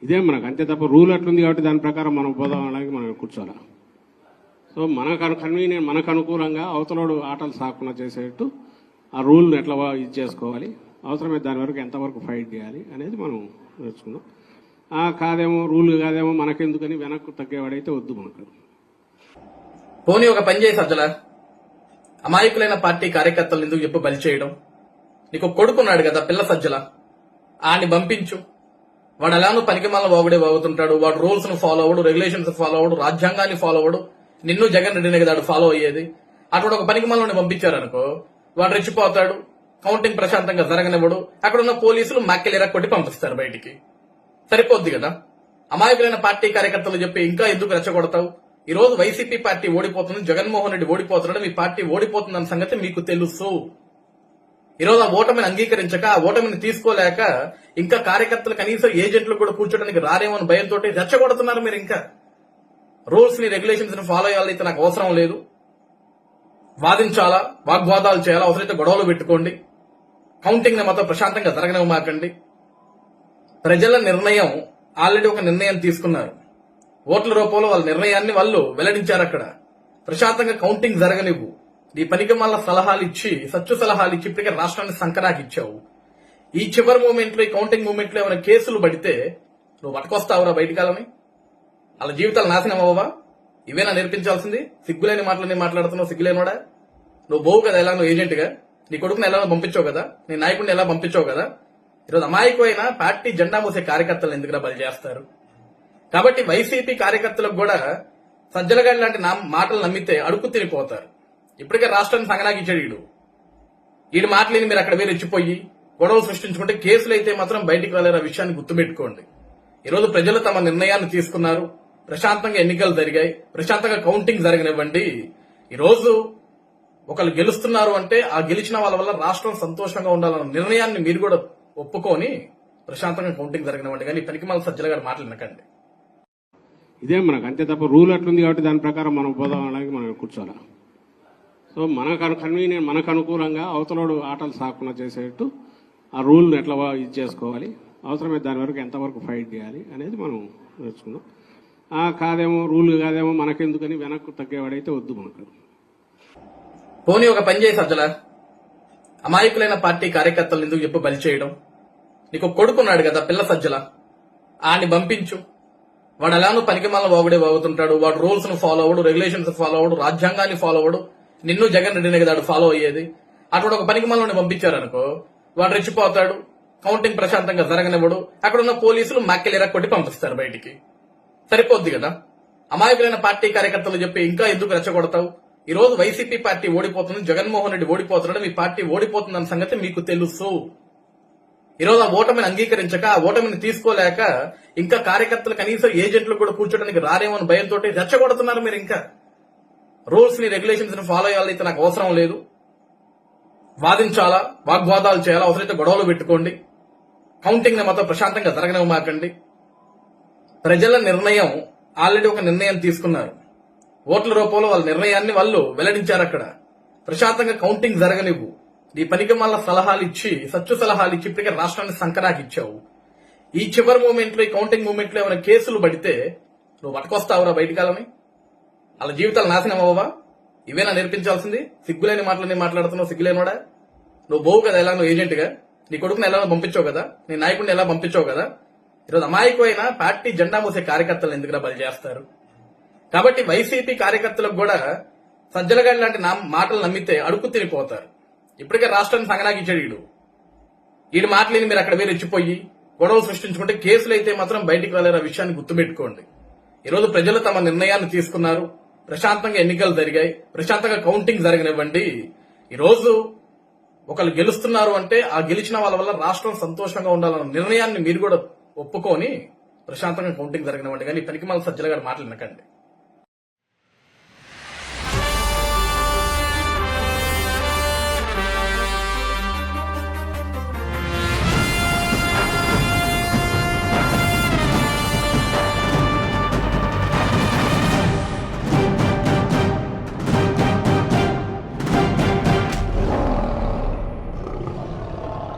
ఇదే మనకు అంతే తప్ప రూల్ అట్లుంది కాబట్టి దాని ప్రకారం మనం పోదాం అనడానికి మనం కూర్చోాలా. సో మనకు కన్వీనియంట్, మనకు అనుకూలంగా అవతలోడు ఆటలు సాకుండా చేసేట్టు ఆ రూల్ని ఎట్లా ఇది చేసుకోవాలి, అవసరమైతే దాని వరకు ఎంతవరకు ఫైట్ చేయాలి అనేది మనం నేర్చుకుందాం. కాదేమో రూల్ కాదేమో మనకెందుకని వెనక్కు తగ్గేవాడైతే వద్దు మనకు. పోనీ ఒక పని చేసి సజ్జల, అమాయకులైన పార్టీ కార్యకర్తలు ఎందుకు చెప్పు బలి చేయడం? నీకు కొడుకున్నాడు కదా పిల్ల సజ్జల, ఆడిని పంపించు. వాడు ఎలానో పనికి మళ్ళీ వాగుడే వాగుతుంటాడు, వాడు రూల్స్ ను ఫాలో అవడు, రెగ్యులేషన్స్ ఫాలో అవడు, రాజ్యాంగాన్ని ఫాలో అవడు. నిన్ను జగన్ రెడ్డినే కదా ఫాలో అయ్యేది. అక్కడ ఒక పనికి మళ్ళీ పంపించారనుకో, వాడు రెచ్చిపోతాడు, కౌంటింగ్ ప్రశాంతంగా జరగనివ్వడు. అక్కడ ఉన్న పోలీసులు మక్కెలిరా కొట్టి పంపిస్తారు బయటికి. సరిపోద్ది కదా. అమాయకులైన పార్టీ కార్యకర్తలు చెప్పి ఇంకా ఎందుకు రెచ్చగొడతావు? ఈ రోజు వైసీపీ పార్టీ ఓడిపోతుంది, జగన్మోహన్ రెడ్డి ఓడిపోతున్నాడు, మీ పార్టీ ఓడిపోతుందన్న సంగతి మీకు తెలుసు. ఈరోజు ఆ ఓటమిని అంగీకరించక, ఆ ఓటమిని తీసుకోలేక ఇంకా కార్యకర్తలు కనీసం ఏజెంట్లు కూడా కూర్చోడానికి రారేమో అని భయంతో రెచ్చగొడుతున్నారు మీరు. ఇంకా రూల్స్ ని రెగ్యులేషన్స్ ని ఫాలో అయ్యాలైతే నాకు అవసరం లేదు, వాదించాలా, వాగ్వాదాలు చేయాలా, అవసరమైతే గొడవలు పెట్టుకోండి, కౌంటింగ్ ని మాత్రం ప్రశాంతంగా జరగనివ్వమాకండి. ప్రజల నిర్ణయం ఆల్రెడీ ఒక నిర్ణయం తీసుకున్నారు, ఓట్ల రూపంలో వాళ్ళ నిర్ణయాన్ని వాళ్ళు వెల్లడించారు. అక్కడ ప్రశాంతంగా కౌంటింగ్ జరగనివ్వు. నీ పనికి మళ్ళా సలహాలు ఇచ్చి, సచ్చు సలహాలు ఇచ్చి ఇప్పటికే రాష్ట్రాన్ని సంకనాకి ఇచ్చావు. ఈ చివరి మూమెంట్ లో, ఈ కౌంటింగ్ మూమెంట్ లో ఏమైనా కేసులు పడితే నువ్వు పట్టుకొస్తావురా బయటికాలని? వాళ్ళ జీవితాలు నాశనం అవ్వవా? ఇవేనా నేర్పించాల్సింది? సిగ్గులేని మాటలని మాట్లాడుతున్నావు, సిగ్గులేనివాడా? నువ్వు పోవు కదా ఎలా, నువ్వు ఏజెంట్ గా నీ కొడుకుని ఎలా పంపించావు కదా, నీ నాయకుడిని ఎలా పంపించావు కదా. ఈరోజు అమాయకమైన పార్టీ జెండా మూసే కార్యకర్తలు ఎందుకురా బలి చేస్తారు? కాబట్టి వైసీపీ కార్యకర్తలకు కూడా సజ్జలగాడి లాంటి మాటలు నమ్మితే అడుక్కు తినిపోతారు. ఇప్పటికే రాష్ట్రాన్ని సంగనాకిచ్చాడు వీడు. వీడి మాటలేని మీరు అక్కడ వేరు రెచ్చిపోయి గొడవలు సృష్టించుకుంటే కేసులు అయితే మాత్రం బయటికి వెళ్ళారు. ఆ విషయాన్ని గుర్తుపెట్టుకోండి. ఈరోజు ప్రజలు తమ నిర్ణయాన్ని తీసుకున్నారు, ప్రశాంతంగా ఎన్నికలు జరిగాయి, ప్రశాంతంగా కౌంటింగ్ జరగనివ్వండి. ఈరోజు ఒకళ్ళు గెలుస్తున్నారు అంటే ఆ గెలిచిన వాళ్ళ వల్ల రాష్ట్రం సంతోషంగా ఉండాలన్న నిర్ణయాన్ని మీరు కూడా ఒప్పుకొని ప్రశాంతంగా కౌంటింగ్ జరగనివ్వండి. కానీ పనికి మళ్ళీ సజ్జల గారి మాటలు వినకండి. ఇదే మనకు అంతే తప్ప రూల్ అట్లుంది కాబట్టి దాని ప్రకారం మనం పోదాం అనడానికి మనం కూర్చోాలా. సో మనకు కన్వీనియంట్, మనకు అనుకూలంగా అవతలోడు ఆటలు సాకుండా చేసేట్టు ఆ రూల్ని ఎట్లా ఇది చేసుకోవాలి, అవసరమైతే దాని వరకు ఎంతవరకు ఫైట్ చేయాలి అనేది మనం నేర్చుకుందాం. కాదేమో రూల్ కాదేమో మనకెందుకని వెనక్కు తగ్గేవాడైతే వద్దు మనకు. పోనీ ఒక పని చేసి సజ్జల, అమాయకులైన పార్టీ కార్యకర్తలు ఎందుకు చెప్పు బలి చేయడం? నీకు కొడుకున్నాడు కదా పిల్ల సజ్జల, ఆడిని పంపించు. వాడు ఎలానో పనికి మళ్ళీ వాగుడే వాగుతుంటాడు, వాడు రూల్స్ ను ఫాలో అవడు, రెగ్యులేషన్స్ ఫాలో అవడు, రాజ్యాంగాన్ని ఫాలో అవడు. నిన్ను జగన్ రెడ్డినే కదా ఫాలో అయ్యేది. అక్కడ ఒక పనికి మళ్ళీ పంపించారనుకో, వాడు రెచ్చిపోతాడు, కౌంటింగ్ ప్రశాంతంగా జరగనివ్వడు. అక్కడ ఉన్న పోలీసులు మక్కెలిరా కొట్టి పంపిస్తారు బయటికి. సరిపోద్ది కదా. అమాయకులైన పార్టీ కార్యకర్తలు చెప్పి ఇంకా ఎందుకు రెచ్చగొడతావు? ఈ రోజు వైసీపీ పార్టీ ఓడిపోతుంది, జగన్మోహన్ రెడ్డి ఓడిపోతున్నాడు, మీ పార్టీ ఓడిపోతుందన్న సంగతి మీకు తెలుసు. ఈరోజు ఆ ఓటమిని అంగీకరించక, ఆ ఓటమిని తీసుకోలేక ఇంకా కార్యకర్తలు కనీసం ఏజెంట్లు కూడా కూర్చోడానికి రారేమో అని భయంతో రెచ్చగొడుతున్నారు మీరు. ఇంకా రూల్స్ ని రెగ్యులేషన్స్ ని ఫాలో అయ్యాలైతే నాకు అవసరం లేదు, వాదించాలా, వాగ్వాదాలు చేయాలా, అవసరమైతే గొడవలు పెట్టుకోండి, కౌంటింగ్ ని మాత్రం ప్రశాంతంగా జరగనివ్వమాకండి. ప్రజల నిర్ణయం ఆల్రెడీ ఒక నిర్ణయం తీసుకున్నారు, ఓట్ల రూపంలో వాళ్ళ నిర్ణయాన్ని వాళ్ళు వెల్లడించారు. అక్కడ ప్రశాంతంగా కౌంటింగ్ జరగనివ్వు. నీ పనికి మళ్ళా సలహాలు ఇచ్చి, సచ్చు సలహాలు ఇచ్చి ఇప్పటికే రాష్ట్రాన్ని సంకనాకి ఇచ్చావు. ఈ చివరి మూమెంట్ లో, ఈ కౌంటింగ్ మూమెంట్ లో ఏమైనా కేసులు పడితే నువ్వు పట్టుకొస్తావురా బయటికాలని? వాళ్ళ జీవితాలు నాశనం అవ్వవా? ఇవేనా నేర్పించాల్సింది? సిగ్గులేని మాటలని మాట్లాడుతున్నావు, సిగ్గులేనివాడా? నువ్వు పోవు కదా ఎలా, నువ్వు ఏజెంట్ గా నీ కొడుకుని ఎలా పంపించావు కదా, నీ నాయకుడిని ఎలా పంపించావు కదా. ఈరోజు అమాయకమైన పార్టీ జెండా మూసే కార్యకర్తలు ఎందుకురా బలి చేస్తారు? కాబట్టి వైసీపీ కార్యకర్తలకు కూడా సజ్జలగాడి లాంటి మాటలు నమ్మితే అడుక్కు తినిపోతారు. ఇప్పటికే రాష్ట్రాన్ని సంగనాకిచ్చాడు వీడు. వీడి మాటలేని మీరు అక్కడ వేరు రెచ్చిపోయి గొడవలు సృష్టించుకుంటే కేసులు అయితే మాత్రం బయటికి వెళ్ళారు. ఆ విషయాన్ని గుర్తుపెట్టుకోండి. ఈరోజు ప్రజలు తమ నిర్ణయాన్ని తీసుకున్నారు, ప్రశాంతంగా ఎన్నికలు జరిగాయి, ప్రశాంతంగా కౌంటింగ్ జరగనివ్వండి. ఈరోజు ఒకళ్ళు గెలుస్తున్నారు అంటే ఆ గెలిచిన వాళ్ళ వల్ల రాష్ట్రం సంతోషంగా ఉండాలన్న నిర్ణయాన్ని మీరు కూడా ఒప్పుకొని ప్రశాంతంగా కౌంటింగ్ జరగనివ్వండి. కానీ పనికి మళ్ళీ సజ్జల గారి మాటలు వినకండి.